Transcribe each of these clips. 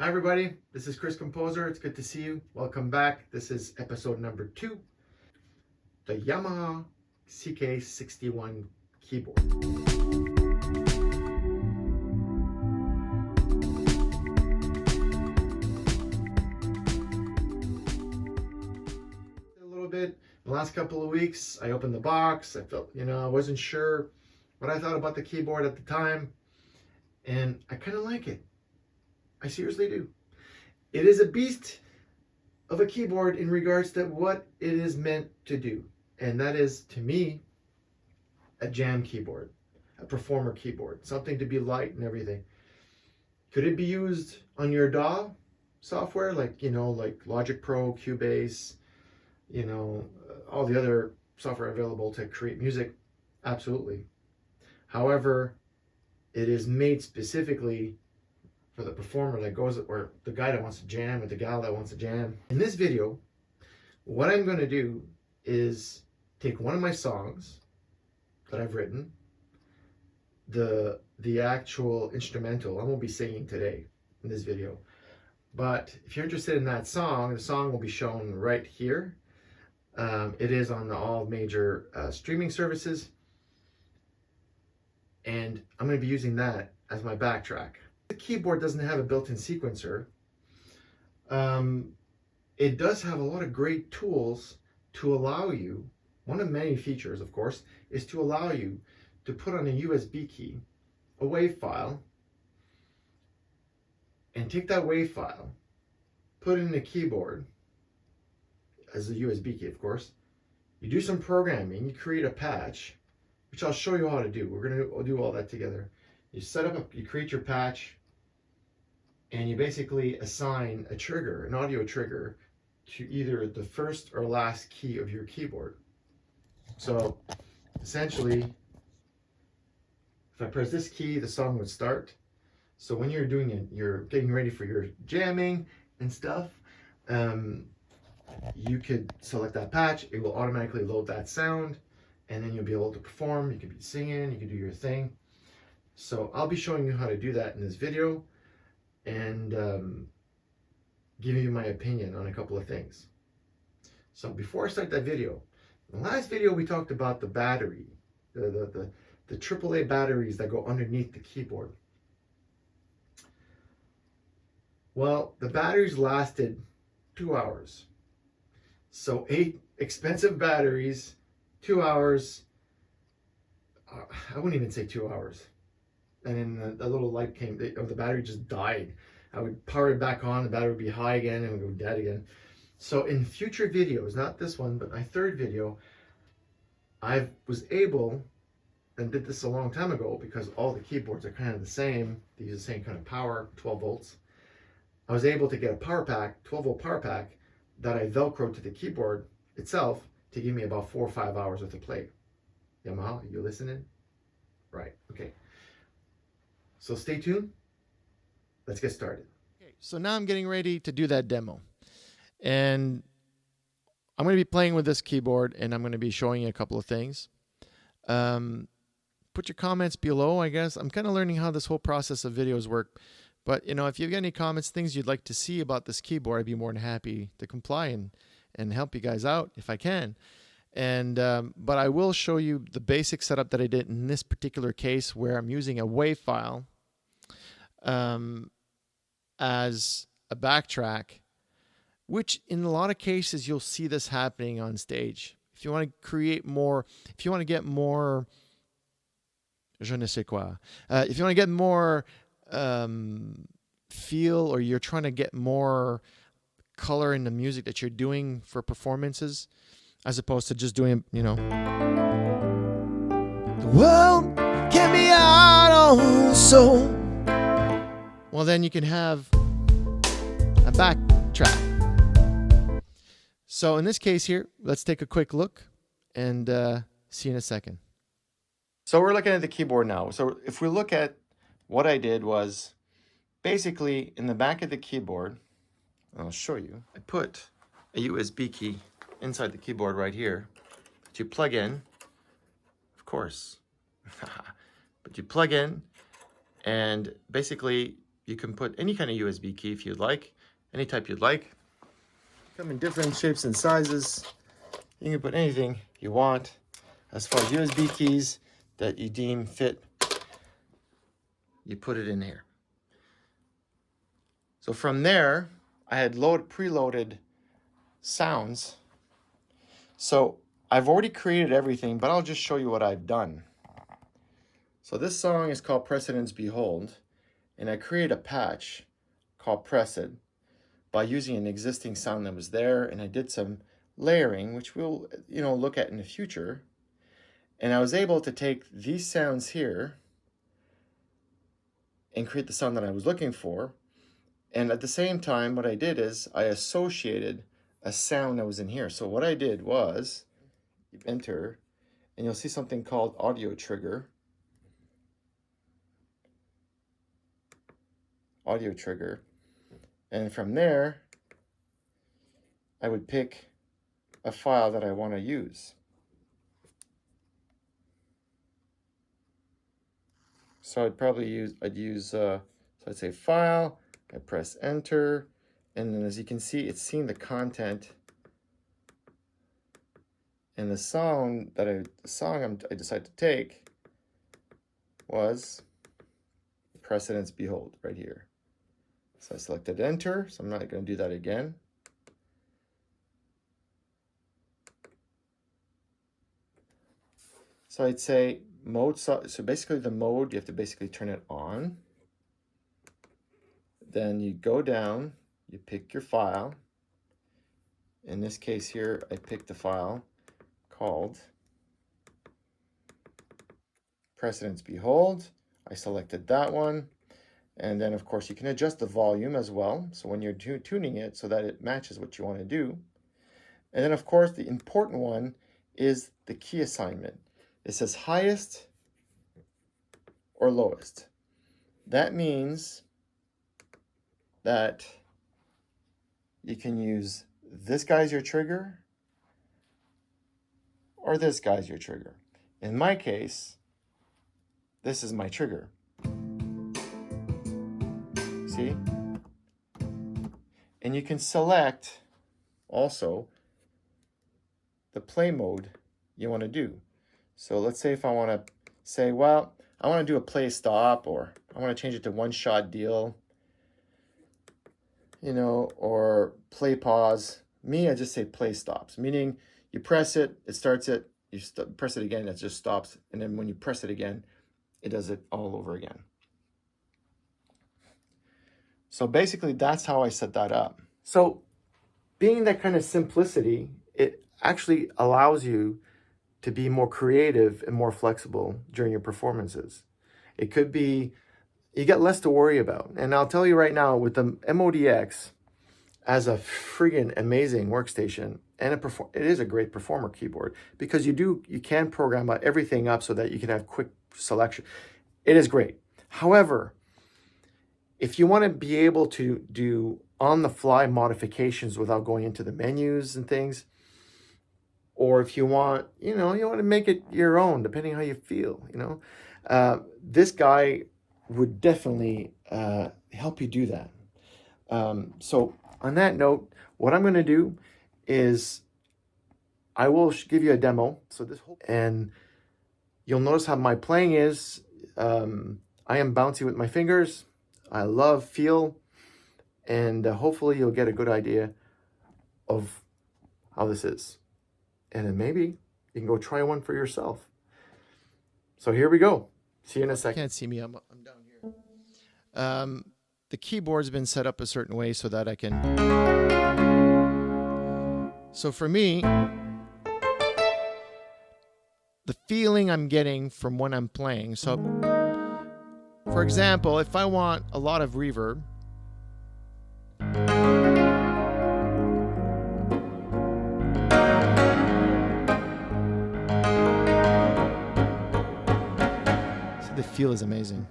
Hi everybody, this is Chris Composer. It's good to see you. Welcome back. This is episode number 2, the Yamaha CK61 keyboard. A little bit, the last couple of weeks, I opened the box. I felt, I wasn't sure what I thought about the keyboard at the time, and I kind of like it. I seriously do. It is a beast of a keyboard in regards to what it is meant to do. And that is, to me, a jam keyboard, a performer keyboard, something to be light and everything. Could it be used on your DAW software, like Logic Pro, Cubase, all the other software available to create music? Absolutely. However, it is made specifically for the performer that goes, or the guy that wants to jam, or the gal that wants to jam. In this video, what I'm going to do is take one of my songs that I've written, the actual instrumental. I won't be singing today in this video, but if you're interested in that song, the song will be shown right here. It is on all major streaming services, and I'm going to be using that as my backtrack. The keyboard doesn't have a built-in sequencer. It does have a lot of great tools to allow you, one of many features, of course, is to allow you to put on a USB key, a WAV file, and take that WAV file, put it in the keyboard, as a USB key, of course. You do some programming, you create a patch, which I'll show you how to do. We're going to do all that together. You set up, you create your patch, and you basically assign a trigger, an audio trigger, to either the first or last key of your keyboard. So essentially, if I press this key, the song would start. So when you're doing it, you're getting ready for your jamming and stuff, you could select that patch. It will automatically load that sound, and then you'll be able to perform. You could be singing, you could do your thing. So I'll be showing you how to do that in this video, and giving you my opinion on a couple of things. So before I start that video, in the last video we talked about the battery, the AAA batteries that go underneath the keyboard. Well, the batteries lasted 2 hours. So 8 expensive batteries, 2 hours. I wouldn't even say 2 hours. And then the little light came, the battery just died. I would power it back on, the battery would be high again, and it would go dead again. So in future videos, not this one, but my third video, I was able, and did this a long time ago because all the keyboards are kind of the same, they use the same kind of power, 12 volts. I was able to get a power pack, 12 volt power pack, that I velcroed to the keyboard itself to give me about 4 or 5 hours worth of play. Yamaha, you listening? Right, okay. So stay tuned. Let's get started. Okay, so now I'm getting ready to do that demo. And I'm going to be playing with this keyboard, and I'm going to be showing you a couple of things. Put your comments below, I guess. I'm kind of learning how this whole process of videos work. But, if you've got any comments, things you'd like to see about this keyboard, I'd be more than happy to comply and help you guys out if I can. And but I will show you the basic setup that I did in this particular case, where I'm using a WAV file as a backtrack, which in a lot of cases you'll see this happening on stage. If you want to create more, if you want to get more, je ne sais quoi, if you want to get more feel, or you're trying to get more color in the music that you're doing for performances, as opposed to just doing, the world can be out also. Well, then you can have a backtrack. So in this case here, let's take a quick look and see you in a second. So we're looking at the keyboard now. So if we look at what I did was basically in the back of the keyboard, I'll show you, I put a USB key inside the keyboard right here that you plug in, of course, but you plug in, and basically You can put any kind of USB key if you'd like, any type you'd like. Come in different shapes and sizes. You can put anything you want as far as USB keys that you deem fit. You put it in here. So from there, I had preloaded sounds. So I've already created everything, but I'll just show you what I've done. So this song is called Precedence Behold, and I created a patch called Preced by using an existing sound that was there, and I did some layering, which we'll look at in the future. And I was able to take these sounds here and create the sound that I was looking for. And at the same time, what I did is I associated a sound that was in here. So what I did was you enter, and you'll see something called audio trigger. Audio trigger. And from there, I would pick a file that I want to use. So I'd use, so I'd say file, I press enter, and then as you can see, it's seeing the content. And the song I decided to take was Precedence Behold right here. So I selected enter, so I'm not going to do that again. So I'd say mode, so basically the mode, you have to basically turn it on. Then you go down, you pick your file. In this case here, I picked a file called Precedence Behold. I selected that one. And then of course you can adjust the volume as well. So when you're tuning it so that it matches what you want to do. And then of course the important one is the key assignment. It says highest or lowest. That means that you can use this guy as your trigger or this guy as your trigger. In my case, this is my trigger. See? And you can select also the play mode you want to do. So let's say if I want to say, well, I want to do a play stop, or I want to change it to one shot deal, or play pause. Me, I just say play stops, meaning you press it, it starts it, you press it again, it just stops. And then when you press it again, it does it all over again. So basically that's how I set that up. So being that kind of simplicity, it actually allows you to be more creative and more flexible during your performances. It could be, you get less to worry about. And I'll tell you right now, with the MODX as a friggin' amazing workstation, and it is a great performer keyboard, because you can program everything up so that you can have quick selection. It is great. However, if you want to be able to do on-the-fly modifications without going into the menus and things, or if you want, you want to make it your own, depending how you feel, this guy would definitely help you do that. So on that note, what I'm going to do is I will give you a demo. And you'll notice how my playing is. I am bouncy with my fingers. I love feel, and hopefully you'll get a good idea of how this is. And then maybe you can go try one for yourself. So here we go. See you in a second. You can't see me. I'm down here. The keyboard's been set up a certain way so that I can. So for me, the feeling I'm getting from when I'm playing. So, for example, if I want a lot of reverb, the feel is amazing.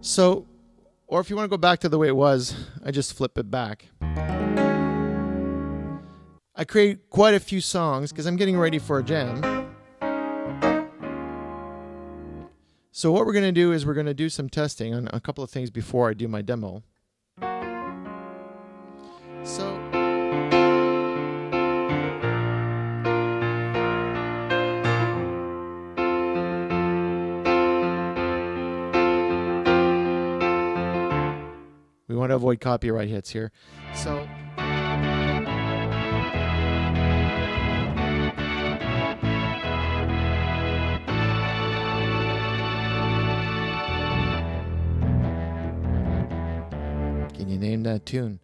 So, or if you want to go back to the way it was, I just flip it back. I create quite a few songs because I'm getting ready for a jam. So what we're going to do is we're going to do some testing on a couple of things before I do my demo. So we want to avoid copyright hits here. So can you name that tune?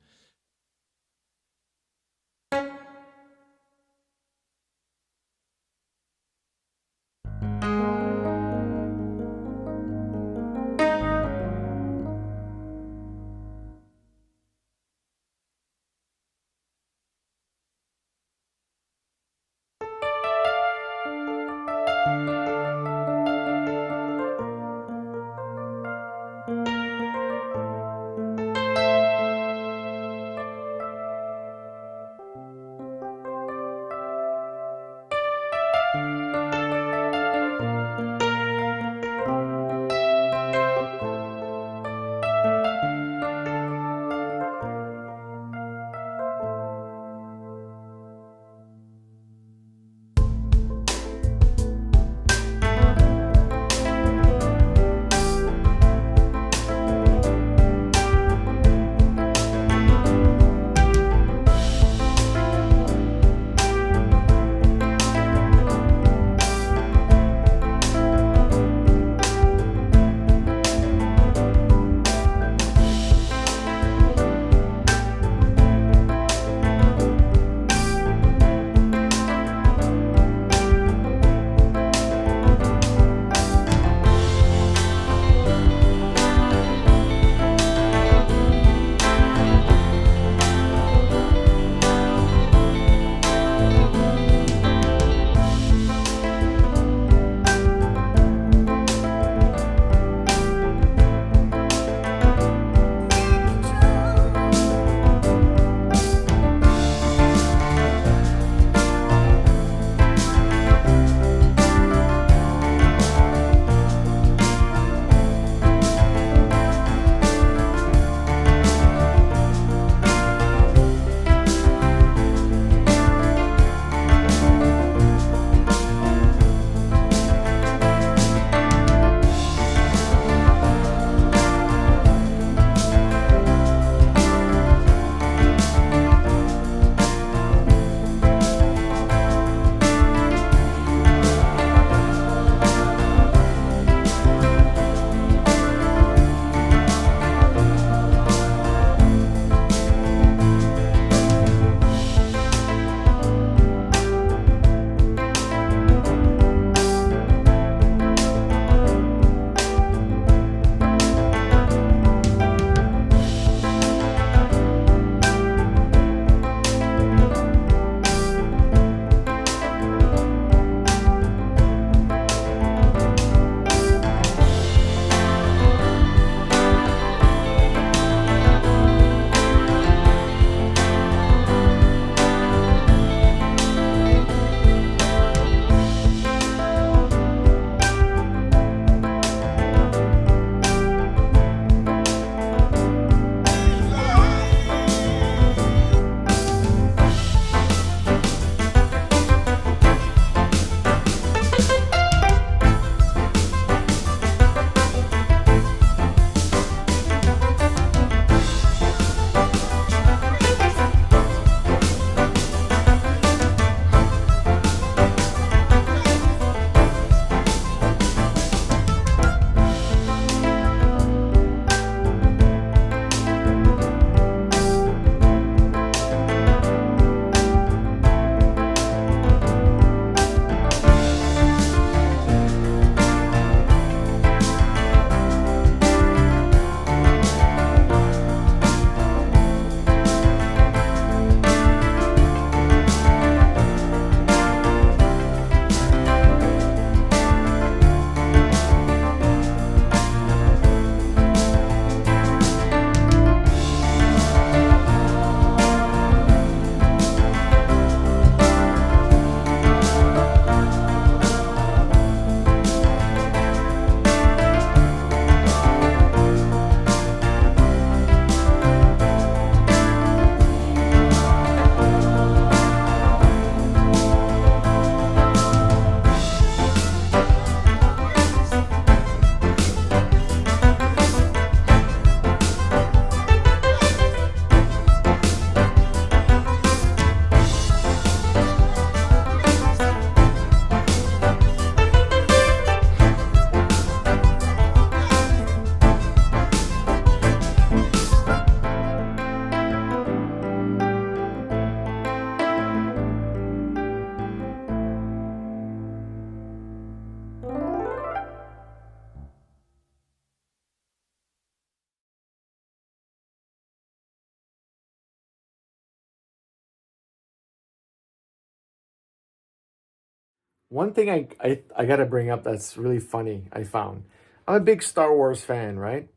one thing I got to bring up that's really funny, I found. I'm a big Star Wars fan, right?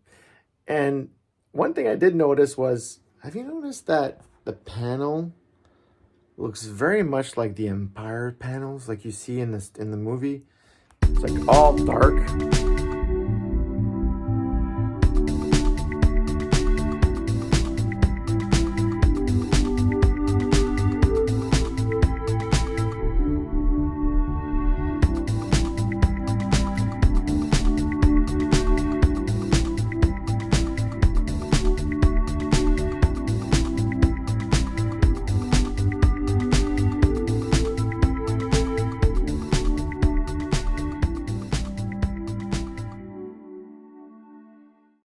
And one thing I did notice was, have you noticed that the panel looks very much like the Empire panels like you see in the movie? It's like all dark.